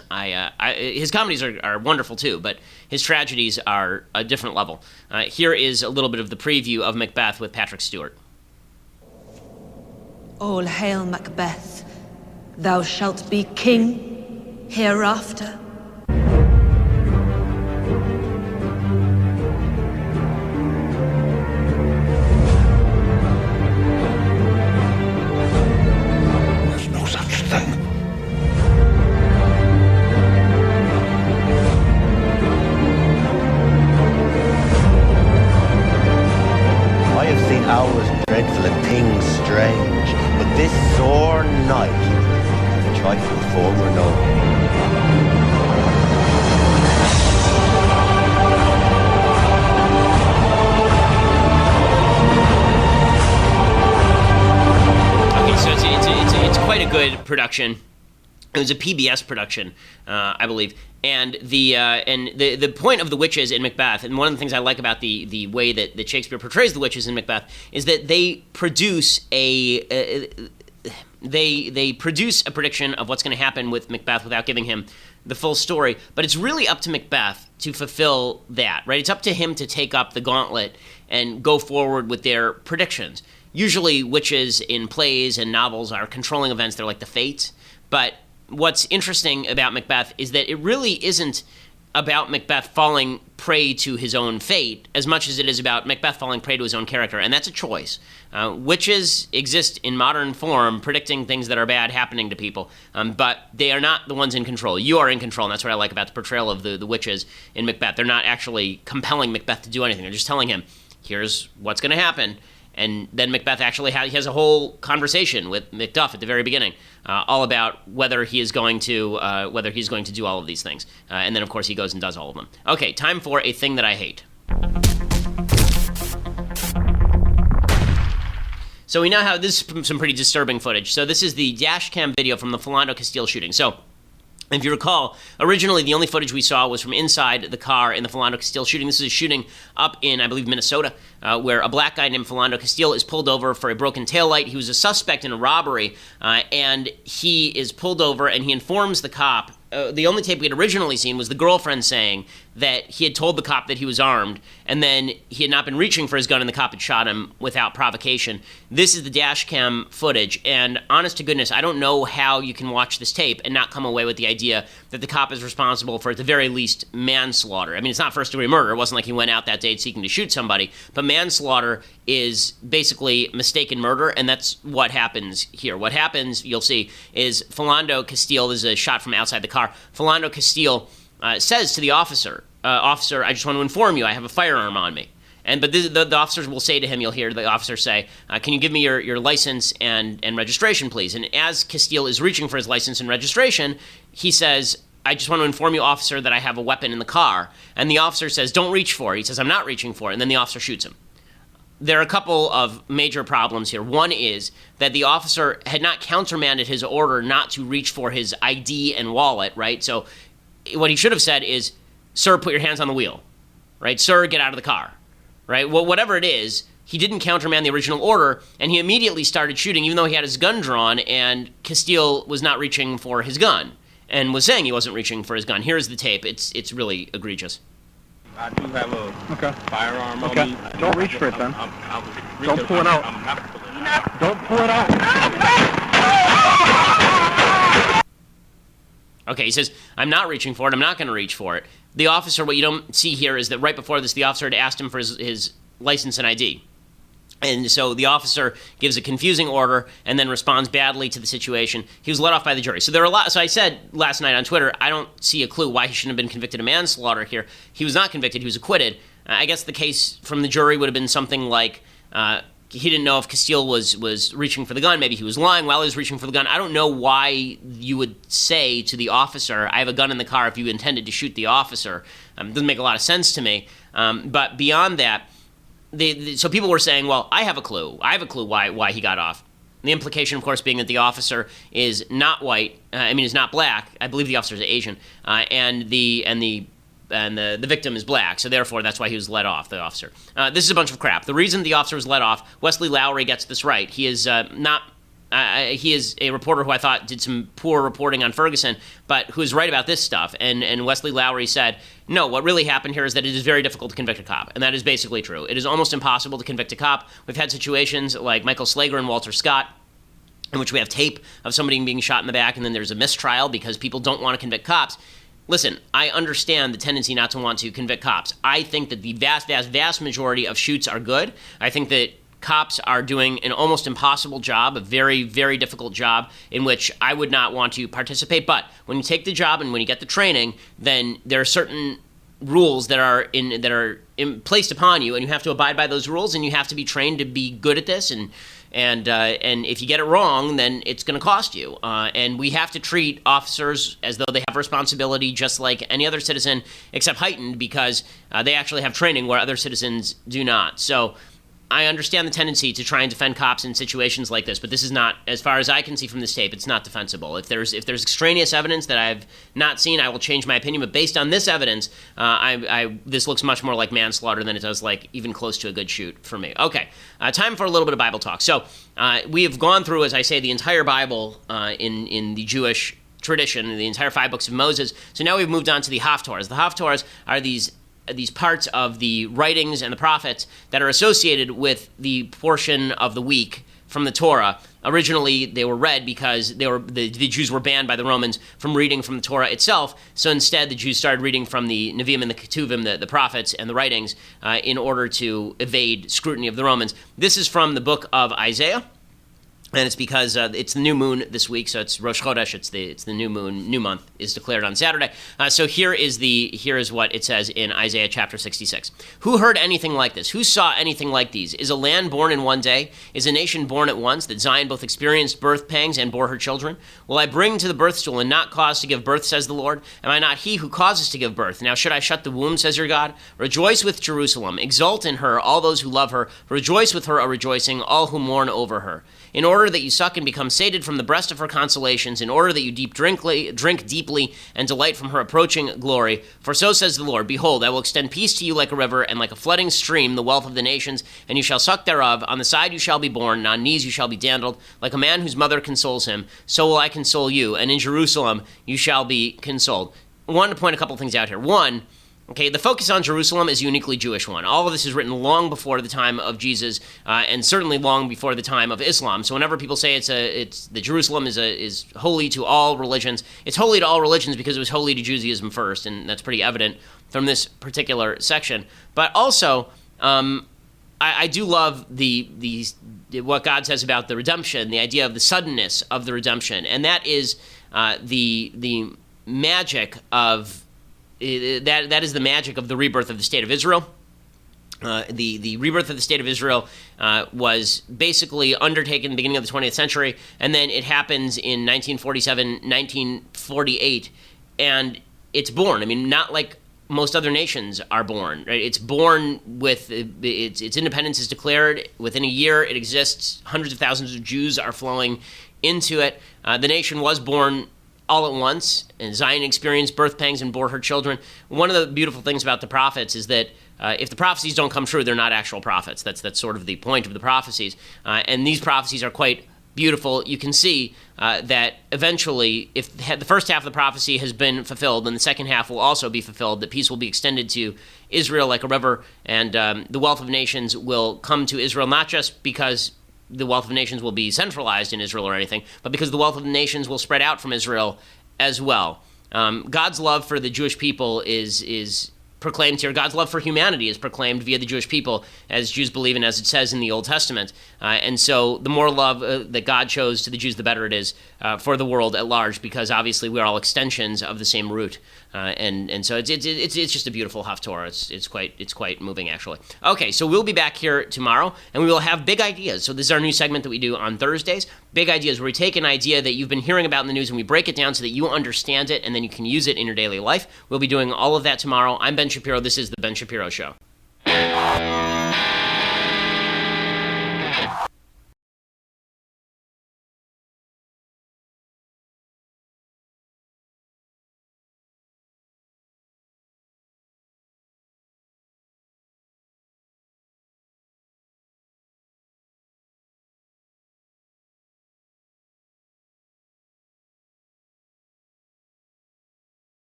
His comedies are wonderful too, but his tragedies are a different level. Here is a little bit of the preview of Macbeth with Patrick Stewart. All hail Macbeth, thou shalt be king hereafter. Hours dreadful and things strange, but this sore night, the trifle former known. Okay, so it's quite a good production. It was a PBS production, I believe, and the point of the witches in Macbeth, and one of the things I like about the way that Shakespeare portrays the witches in Macbeth, is that they produce they produce a prediction of what's going to happen with Macbeth without giving him the full story. But it's really up to Macbeth to fulfill that, right? It's up to him to take up the gauntlet and go forward with their predictions. Usually, witches in plays and novels are controlling events. They're like the fates, but what's interesting about Macbeth is that it really isn't about Macbeth falling prey to his own fate as much as it is about Macbeth falling prey to his own character, and that's a choice. Witches exist in modern form, predicting things that are bad happening to people, but they are not the ones in control. You are in control, and that's what I like about the portrayal of the witches in Macbeth. They're not actually compelling Macbeth to do anything. They're just telling him, here's what's going to happen. And then Macbeth actually has a whole conversation with Macduff at the very beginning, all about whether he is going to do all of these things. And then, of course, he goes and does all of them. Okay, time for a thing that I hate. So we now have this is some pretty disturbing footage. So this is the dash cam video from the Philando Castile shooting. So if you recall, originally the only footage we saw was from inside the car in the Philando Castile shooting. This is a shooting up in, I believe, Minnesota, where a black guy named Philando Castile is pulled over for a broken taillight. He was a suspect in a robbery, and he is pulled over, and he informs the cop. The only tape we had originally seen was the girlfriend saying that he had told the cop that he was armed, and then he had not been reaching for his gun, and the cop had shot him without provocation. This is the dash cam footage, and honest to goodness, I don't know how you can watch this tape and not come away with the idea that the cop is responsible for, at the very least, manslaughter. I mean, it's not first-degree murder. It wasn't like he went out that day seeking to shoot somebody, but manslaughter is basically mistaken murder, and that's what happens here. What happens, you'll see, is Philando Castile, this is a shot from outside the car, Philando Castile says to the officer, officer, I just want to inform you, I have a firearm on me. But the officers will say to him, you'll hear the officer say, can you give me your license and registration, please? And as Castile is reaching for his license and registration, he says, I just want to inform you, officer, that I have a weapon in the car. And the officer says, don't reach for it. He says, I'm not reaching for it. And then the officer shoots him. There are a couple of major problems here. One is that the officer had not countermanded his order not to reach for his ID and wallet, right? So what he should have said is, sir, put your hands on the wheel, right? Sir, get out of the car, right? Well, whatever it is, he didn't countermand the original order, and he immediately started shooting, even though he had his gun drawn, and Castile was not reaching for his gun. and was saying he wasn't reaching for his gun. Here's the tape. It's really egregious. I do have a firearm on me. Don't reach for it, then. Don't pull it out. Don't pull it out. Okay, he says, I'm not reaching for it. I'm not going to reach for it. The officer, what you don't see here is that right before this, the officer had asked him for his license and ID. And so the officer gives a confusing order and then responds badly to the situation. He was let off by the jury. So there are a lot. So I said last night on Twitter, I don't see a clue why he shouldn't have been convicted of manslaughter here. He was not convicted. He was acquitted. I guess the case from the jury would have been something like he didn't know if Castile was reaching for the gun. Maybe he was lying while he was reaching for the gun. I don't know why you would say to the officer, I have a gun in the car, if you intended to shoot the officer. It doesn't make a lot of sense to me. But beyond that, so people were saying, well, I have a clue. I have a clue why he got off. The implication, of course, being that the officer is not white. Is not black. I believe the officer is Asian, and the victim is black. So therefore, that's why he was let off. The officer. This is a bunch of crap. The reason the officer was let off, Wesley Lowery gets this right. He is not. He is a reporter who I thought did some poor reporting on Ferguson, but who is right about this stuff. And Wesley Lowery said, no, what really happened here is that it is very difficult to convict a cop. And that is basically true. It is almost impossible to convict a cop. We've had situations like Michael Slager and Walter Scott, in which we have tape of somebody being shot in the back, and then there's a mistrial because people don't want to convict cops. Listen, I understand the tendency not to want to convict cops. I think that the vast, vast, vast majority of shoots are good. I think that cops are doing an almost impossible job, a very, very difficult job in which I would not want to participate. But when you take the job and when you get the training, then there are certain rules that are placed upon you, and you have to abide by those rules, and you have to be trained to be good at this. And if you get it wrong, then it's going to cost you. And we have to treat officers as though they have responsibility just like any other citizen, except heightened because they actually have training where other citizens do not. So I understand the tendency to try and defend cops in situations like this, but this is not, as far as I can see from this tape, it's not defensible. If there's extraneous evidence that I've not seen, I will change my opinion. But based on this evidence, this looks much more like manslaughter than it does like even close to a good shoot for me. Okay, time for a little bit of Bible talk. So we have gone through, as I say, the entire Bible in the Jewish tradition, the entire 5 books of Moses. So now we've moved on to the Haftorahs. The Haftorahs are these parts of the writings and the prophets that are associated with the portion of the week from the Torah. Originally, they were read because the Jews were banned by the Romans from reading from the Torah itself. So instead, the Jews started reading from the Nevi'im and the Ketuvim, the prophets and the writings, in order to evade scrutiny of the Romans. This is from the book of Isaiah. And it's because it's the new moon this week, so it's Rosh Chodesh. It's the new moon. New month is declared on Saturday. So here is what it says in Isaiah chapter 66. Who heard anything like this? Who saw anything like these? Is a land born in one day? Is a nation born at once? That Zion both experienced birth pangs and bore her children? Will I bring to the birth stool and not cause to give birth, says the Lord? Am I not he who causes to give birth? Now should I shut the womb, says your God? Rejoice with Jerusalem. Exult in her, all those who love her. Rejoice with her a rejoicing, all who mourn over her. In order that you suck and become sated from the breast of her consolations, in order that you drink deeply and delight from her approaching glory. For so says the Lord, behold, I will extend peace to you like a river, and like a flooding stream the wealth of the nations, and you shall suck thereof. On the side you shall be borne, and on knees you shall be dandled, like a man whose mother consoles him. So will I console you, and in Jerusalem you shall be consoled. I wanted to point a couple things out here. One, okay, the focus on Jerusalem is a uniquely Jewish one. All of this is written long before the time of Jesus, and certainly long before the time of Islam. So whenever people say that Jerusalem is holy to all religions, it's holy to all religions because it was holy to Judaism first, and that's pretty evident from this particular section. But also, I do love what God says about the redemption, the idea of the suddenness of the redemption, and that is the magic of. That is the magic of the rebirth of the state of Israel. The rebirth of the state of Israel was basically undertaken at the beginning of the 20th century, and then it happens in 1947, 1948, and it's born. I mean, not like most other nations are born. Right? It's born with its independence is declared within a year. It exists. Hundreds of thousands of Jews are flowing into it. The nation was born all at once, and Zion experienced birth pangs and bore her children. One of the beautiful things about the prophets is that if the prophecies don't come true, they're not actual prophets. That's sort of the point of the prophecies. And these prophecies are quite beautiful, you can see that eventually, if the first half of the prophecy has been fulfilled, then the second half will also be fulfilled, that peace will be extended to Israel like a river, and the wealth of nations will come to Israel, not just because the wealth of nations will be centralized in Israel or anything, but because the wealth of nations will spread out from Israel as well. God's love for the Jewish people is proclaimed here. God's love for humanity is proclaimed via the Jewish people, as Jews believe in, as it says in the Old Testament. And so the more love that God shows to the Jews, the better it is for the world at large, because obviously we're all extensions of the same root. And so it's just a beautiful Haftorah. It's quite moving, actually. Okay, so we'll be back here tomorrow, and we will have big ideas. So this is our new segment that we do on Thursdays. Big ideas, where we take an idea that you've been hearing about in the news and we break it down so that you understand it, and then you can use it in your daily life. We'll be doing all of that tomorrow. I'm Ben Shapiro. This is The Ben Shapiro Show.